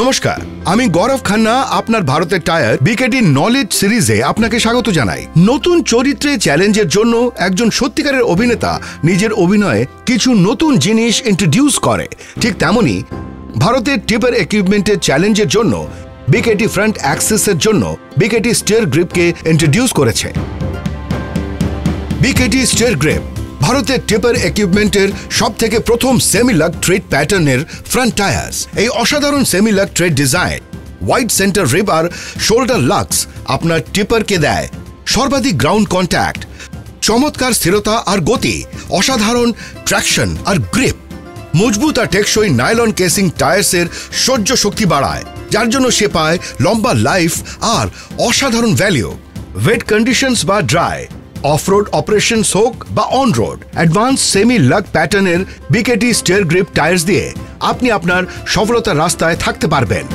নমস্কার, আমি গৌরব খান্না আপনার ভারতের টায়ার বিকেটি নলেজ সিরিজে আপনাকে স্বাগত জানাই। নতুন চরিত্রে চ্যালেঞ্জের জন্য একজন সত্যিকারের অভিনেতা নিজের অভিনয়ে কিছু নতুন জিনিস ইন্ট্রোডিউস করে, ঠিক তেমনি ভারতের টিপার ইকুইপমেন্টের চ্যালেঞ্জের জন্য বিকেটি ফ্রন্ট অ্যাক্সেসের জন্য বিকেটি স্টিয়ার গ্রিপকে ইন্ট্রোডিউস করেছে। বিকেটি স্টিয়ার গ্রিপ ভারতের টিপার ইকুইপমেন্টের সবথেকে প্রথম সেমি লাগ ট্রেড প্যাটার্নের ফ্রন্ট টায়ার্স। এই অসাধারণ semi lug tread design, wide center rib আর শোল্ডার লাক্স আপনার টিপারকে দেয় সর্বাধিক গ্রাউন্ড কন্ট্যাক্ট, চমৎকার স্থিরতা আর গতি, অসাধারণ ট্র্যাকশন আর গ্রিপ। মজবুত আর টেকসই নাইলন কেসিং টায়ার্সের সহ্য শক্তি বাড়ায়, যার জন্য সে পায় লম্বা লাইফ আর অসাধারণ ভ্যালিউ। ওয়েট কন্ডিশনস বা ড্রাই, অফরোড অপারেশনস হোক বা অন রোড, অ্যাডভান্স সেমি লাগ প্যাটার্নের বিকেটি স্টিয়ার গ্রিপ টায়ার্স দিয়ে আপনি আপনার সফলতার রাস্তায় থাকতে পারবেন।